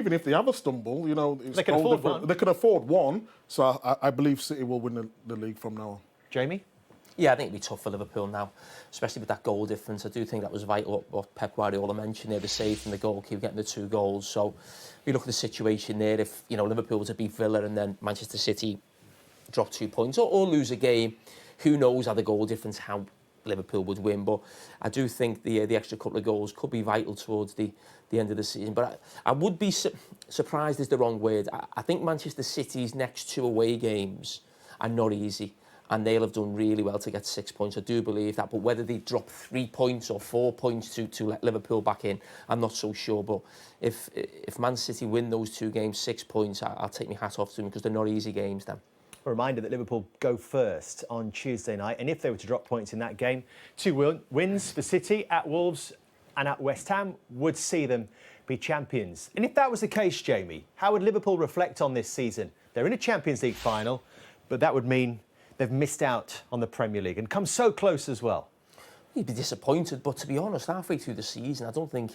even if they have a stumble, you know, they can afford one. They can afford one. So I believe City will win the league from now on. Jamie? Yeah, I think it'll be tough for Liverpool now, especially with that goal difference. I do think that was vital, what Pep Guardiola mentioned there, the save from the goalkeeper, getting the 2 goals. So if you look at the situation there, if, you know, Liverpool were to beat Villa and then Manchester City drop 2 points or lose a game, who knows how the goal difference, how Liverpool would win. But I do think the extra couple of goals could be vital towards the end of the season. But I would be surprised is the wrong word. I think Manchester City's next 2 away games are not easy. And they'll have done really well to get 6 points. I do believe that. But whether they drop 3 points or 4 points to let Liverpool back in, I'm not so sure. But if Man City win those 2 games, 6 points, I'll take my hat off to them because they're not easy games then. A reminder that Liverpool go first on Tuesday night. And if they were to drop points in that game, 2 wins for City at Wolves and at West Ham would see them be champions. And if that was the case, Jamie, how would Liverpool reflect on this season? They're in a Champions League final, but that would mean they've missed out on the Premier League and come so close as well. You'd be disappointed, but to be honest, halfway through the season, I don't think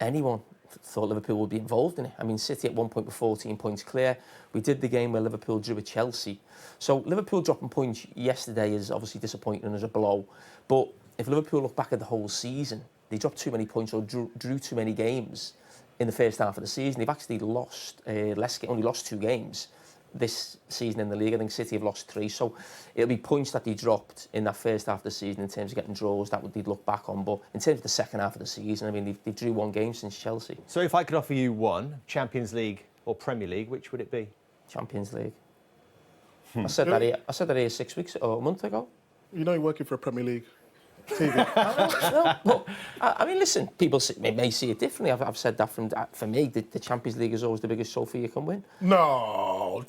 anyone thought Liverpool would be involved in it. I mean, City at one point were 14 points clear. We did the game where Liverpool drew at Chelsea. So Liverpool dropping points yesterday is obviously disappointing as a blow. But if Liverpool look back at the whole season, they dropped too many points or drew too many games in the first half of the season. They've actually lost only lost 2 games this season in the league. I think City have lost 3, so it'll be points that they dropped in that first half of the season in terms of getting draws that they'd look back on. But in terms of the second half of the season, I mean, they drew 1 game since Chelsea. So if I could offer you one, Champions League or Premier League, which would it be? Champions League. I said that here 6 weeks or a month ago. You know, you're working for a Premier League TV. No, but I mean, listen, people may see it differently. I've said that for me, the Champions League is always the biggest trophy you can win. No,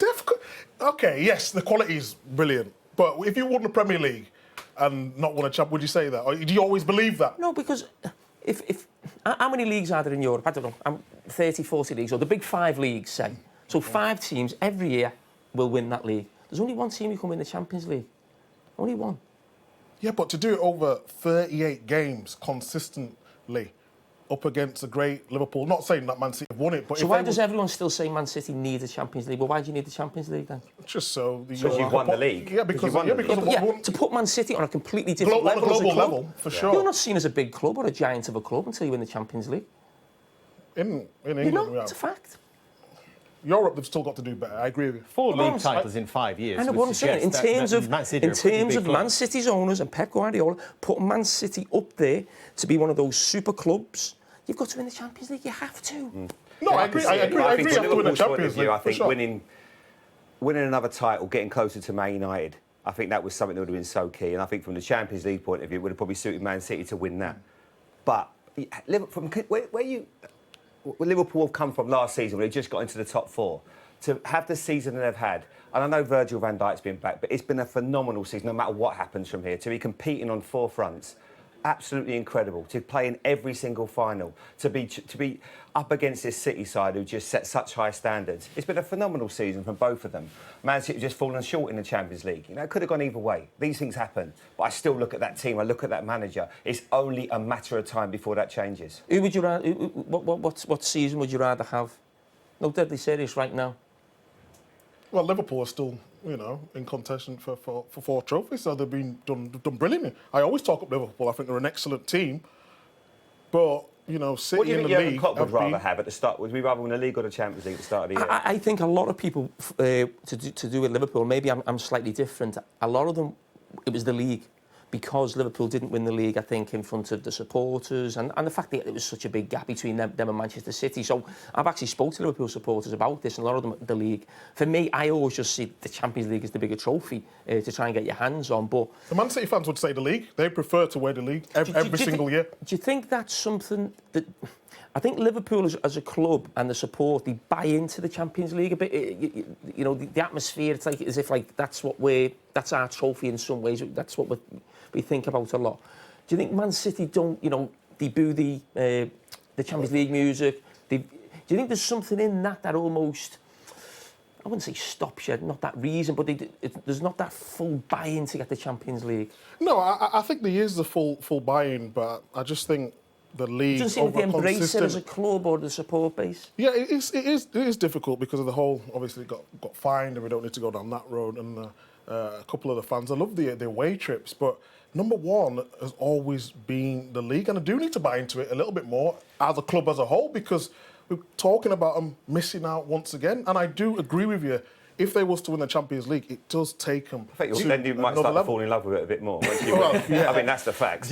okay, yes, the quality is brilliant, but if you won the Premier League and not won a champ, would you say that? Or do you always believe that? No, because if how many leagues are there in Europe? I don't know, 30, 40 leagues, or the big 5 leagues, say. So 5 teams every year will win that league. There's only 1 team who can win the Champions League. Only 1. Yeah, but to do it over 38 games consistently up against a great Liverpool, not saying that Man City have won it, but... So why does everyone still say Man City need the Champions League? Well, why do you need the Champions League then? Just so... Because you've won the league. Yeah, because to put Man City on a completely different level global as a club, level, for sure. You're not seen as a big club or a giant of a club until you win the Champions League. In England, you know, it's a fact. Europe, they've still got to do better. I agree with you. 4 league titles in 5 years. I know what I'm saying. In terms of Man Man City's owners and Pep Guardiola putting Man City up there to be one of those super clubs, you've got to win the Champions League. You have to. No, I agree. I agree. I agree. You have to win the Champions League. I think winning another title, getting closer to Man United, I think that was something that would have been so key. And I think from the Champions League point of view, it would have probably suited Man City to win that. But from where Liverpool have come from last season, where they just got into the top 4, to have the season that they've had, and I know Virgil van Dijk's been back, but it's been a phenomenal season, no matter what happens from here, to be competing on 4 fronts. Absolutely incredible, to play in every single final, to be up against this City side who just set such high standards. It's been a phenomenal season from both of them. Man City just fallen short in the Champions League. You know, it could have gone either way. These things happen. But I still look at that team, I look at that manager. It's only a matter of time before that changes. Who would you rather, what season would you rather have? No, deadly serious right now. Well, Liverpool are still, you know, in contention for 4 trophies, so they've been done brilliantly. I always talk up Liverpool. I think they're an excellent team, but you know, City in the league. What do you think Jurgen Klopp would rather have at the start? Would we rather win the league or the Champions League at the start of the year? I think a lot of people to do with Liverpool. Maybe I'm slightly different. A lot of them, it was the league. Because Liverpool didn't win the league, I think, in front of the supporters and the fact that it was such a big gap between them and Manchester City. So I've actually spoke to Liverpool supporters about this, and a lot of them the league. For me, I always just see the Champions League as the bigger trophy to try and get your hands on. But the Man City fans would say the league. They prefer to wear the league every single year. Do you think that's something that... I think Liverpool as a club and the support, they buy into the Champions League a bit. You know, the atmosphere, it's like as if like that's our trophy in some ways. That's what we think about a lot. Do you think Man City don't, you know, they boo the Champions League music? Do you think there's something in that almost, I wouldn't say stops you, not that reason, but there's not that full buy-in to get the Champions League? No, I think there is the full buy-in, but I just think the league. Doesn't seem like they over embrace it as a consistent- club or the support base. Yeah, it is difficult because of the whole. Obviously, got fined, and we don't need to go down that road. And a couple of the fans, I love the away trips, but number one has always been the league, and I do need to buy into it a little bit more as a club as a whole because we're talking about them missing out once again. And I do agree with you. If they was to win the Champions League, it does take them. I think then you might start to fall in love with it a bit more. Once you Well, win. yeah. I mean, that's the facts.